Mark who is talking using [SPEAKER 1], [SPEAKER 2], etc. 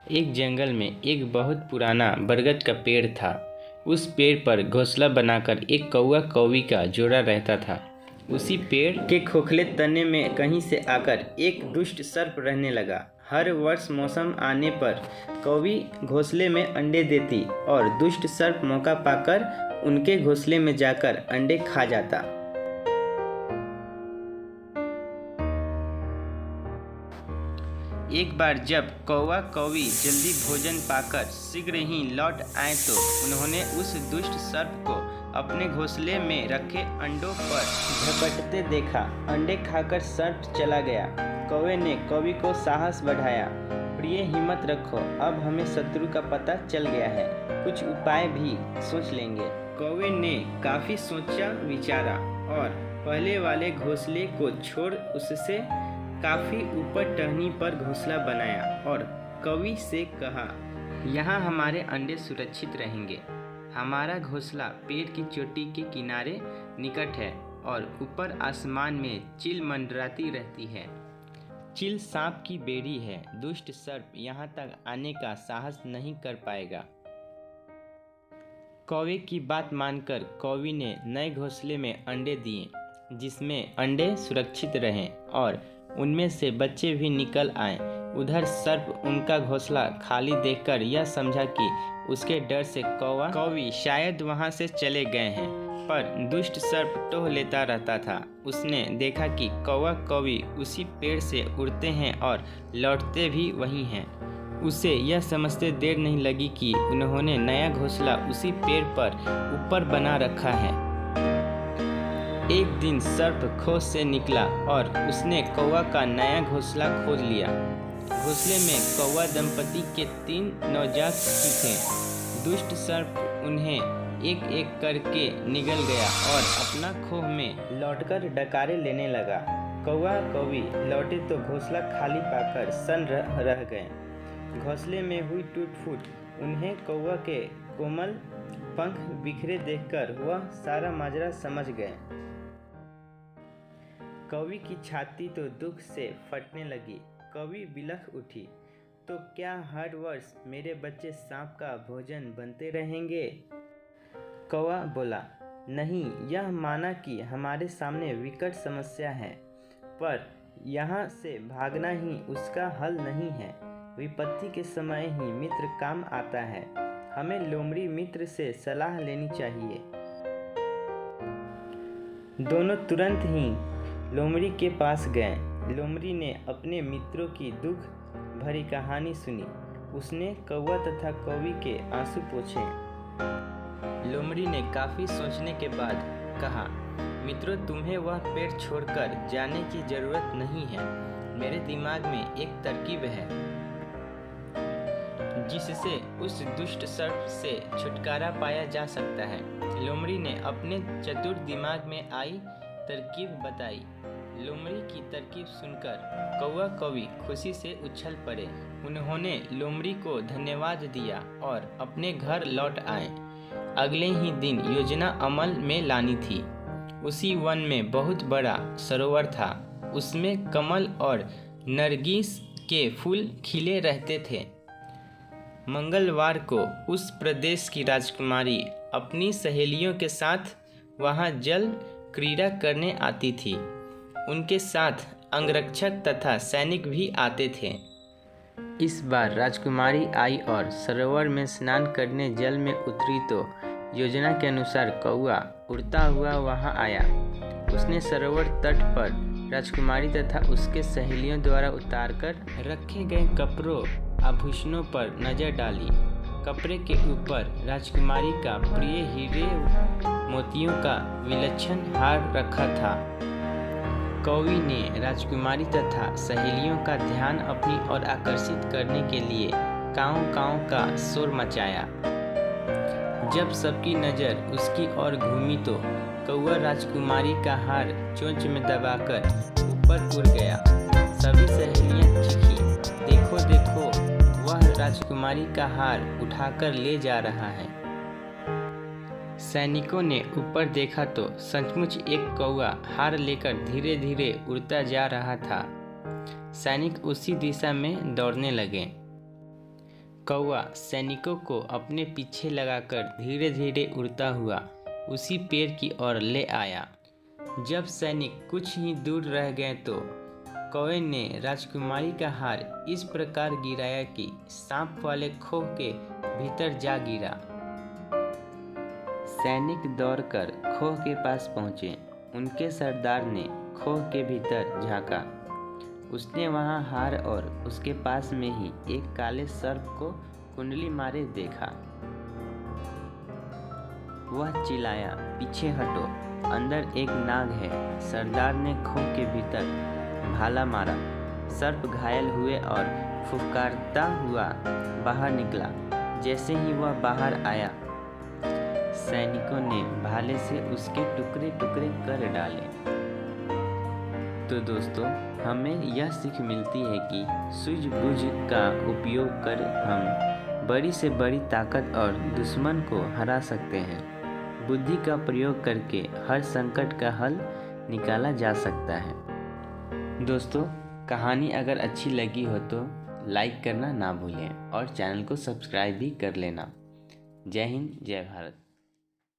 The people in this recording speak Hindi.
[SPEAKER 1] एक जंगल में एक बहुत पुराना बरगद का पेड़ था। उस पेड़ पर घोंसला बनाकर एक कौवा कौवी का जोड़ा रहता था। उसी पेड़ के खोखले तने में कहीं से आकर एक दुष्ट सर्प रहने लगा। हर वर्ष मौसम आने पर कौवी घोंसले में अंडे देती और दुष्ट सर्प मौका पाकर उनके घोंसले में जाकर अंडे खा जाता। एक बार जब कौवा कौवी जल्दी भोजन पाकर शीघ्र ही लौट आए तो उन्होंने उस दुष्ट सर्प को अपने घोंसले में रखे अंडों पर झपटते देखा। अंडे खाकर सर्प चला गया। कौवे ने कौवी को साहस बढ़ाया, प्रिय हिम्मत रखो, अब हमें शत्रु का पता चल गया है, कुछ उपाय भी सोच लेंगे। कौवे ने काफी सोचा विचारा और पहले वाले घोंसले को छोड़ उससे काफी ऊपर टहनी पर घोंसला बनाया और कौवी से कहा, यहाँ हमारे अंडे सुरक्षित रहेंगे। हमारा घोंसला पेड़ की चोटी के किनारे निकट है और ऊपर आसमान में चील मंडराती रहती है। चील सांप की बेड़ी है, दुष्ट सर्प यहाँ तक आने का साहस नहीं कर पाएगा। कौवे की बात मानकर कौवी ने नए घोंसले में अंडे दिए, जिसमें अंडे सुरक्षित रहें और उनमें से बच्चे भी निकल आए। उधर सर्प उनका घोंसला खाली देखकर यह समझा कि उसके डर से कौवा कौवी शायद वहां से चले गए हैं, पर दुष्ट सर्प टोह लेता रहता था। उसने देखा कि कौवा कौवी उसी पेड़ से उड़ते हैं और लौटते भी वहीं हैं। उसे यह समझते देर नहीं लगी कि उन्होंने नया घोंसला उसी पेड़ पर ऊपर बना रखा है। एक दिन सर्प खोज से निकला और उसने कौवा का नया घोंसला खोद लिया। घोंसले में कौवा दंपति के 3 नवजात शिशु थे। दुष्ट सर्प उन्हें एक एक करके निगल गया और अपना खोह में लौटकर डकारे लेने लगा। कौवा कौवी लौटे तो घोंसला खाली पाकर सन्न रह गए। घोंसले में हुई टूट फूट उन्हें कौवा के कोमल पंख बिखरे देखकर वह सारा माजरा समझ गए। कौवी की छाती तो दुख से फटने लगी। कौवी बिलख उठी, तो क्या हर वर्ष मेरे बच्चे सांप का भोजन बनते रहेंगे? कौवा बोला, नहीं, यह माना कि हमारे सामने विकट समस्या है, पर यहाँ से भागना ही उसका हल नहीं है। विपत्ति के समय ही मित्र काम आता है। हमें लोमड़ी मित्र से सलाह लेनी चाहिए। दोनों तुरंत ही लोमड़ी के पास गए। लोमड़ी ने अपने मित्रों की दुख भरी कहानी सुनी। उसने कौवा तथा कौवी के आंसू पोंछे। लोमड़ी ने काफी सोचने के बाद कहा, मित्रों, तुम्हें वह पेड़ छोड़कर जाने की जरूरत नहीं है। मेरे दिमाग में एक तरकीब है जिससे उस दुष्ट सर्प से छुटकारा पाया जा सकता है। लोमड़ी ने अपने चतुर दिमाग में आई तरकीब बताई। लोमड़ी की तरकीब सुनकर कौवा कौवी खुशी से उछल पड़े। उन्होंने लोमड़ी को धन्यवाद दिया और अपने घर लौट आए। अगले ही दिन योजना अमल में लानी थी। उसी वन में बहुत बड़ा सरोवर था। उसमें कमल और नरगिस के फूल खिले रहते थे। मंगलवार को उस प्रदेश की राजकुमारी अपनी सहेलियों के साथ वहां जल क्रीड़ा करने आती थी। उनके साथ अंगरक्षक तथा सैनिक भी आते थे। इस बार राजकुमारी आई और सरोवर में स्नान करने जल में उतरी तो योजना के अनुसार कौवा उड़ता हुआ वहां आया। उसने सरोवर तट पर राजकुमारी तथा उसके सहेलियों द्वारा उतारकर रखे गए कपड़ों आभूषणों पर नजर डाली। कपड़े के ऊपर राजकुमारी का प्रिय हीरे मोतियों का विलक्षण हार रखा था। कौवी ने राजकुमारी तथा सहेलियों का ध्यान अपनी ओर आकर्षित करने के लिए काँव काँव का शोर मचाया। जब सबकी नज़र उसकी ओर घूमी तो कौवा राजकुमारी का हार चोंच में दबाकर ऊपर उड़ गया। सभी सहेलियां चीखी, देखो देखो, वह राजकुमारी का हार उठाकर ले जा रहा है। सैनिकों ने ऊपर देखा तो सचमुच एक कौवा हार लेकर धीरे धीरे उड़ता जा रहा था। सैनिक उसी दिशा में दौड़ने लगे। कौवा सैनिकों को अपने पीछे लगाकर धीरे धीरे उड़ता हुआ उसी पेड़ की ओर ले आया। जब सैनिक कुछ ही दूर रह गए तो कौवे ने राजकुमारी का हार इस प्रकार गिराया कि सांप वाले खोह के भीतर जा गिरा। सैनिक दौड़कर खोह के पास पहुंचे। उनके सरदार ने खोह के भीतर झांका। उसने वहां हार और उसके पास में ही एक काले सर्प को कुंडली मारे देखा। वह चिल्लाया, पीछे हटो, अंदर एक नाग है। सरदार ने खोह के भीतर भाला मारा। सर्प घायल हुए और फुफकारता हुआ बाहर निकला। जैसे ही वह बाहर आया, सैनिकों ने भाले से उसके टुकड़े टुकड़े कर डाले। तो दोस्तों, हमें यह सीख मिलती है कि सूझबूझ का उपयोग कर हम बड़ी से बड़ी ताकत और दुश्मन को हरा सकते हैं। बुद्धि का प्रयोग करके हर संकट का हल निकाला जा सकता है। दोस्तों, कहानी अगर अच्छी लगी हो तो लाइक करना ना भूलें और चैनल को सब्सक्राइब भी कर लेना। जय हिंद, जय भारत।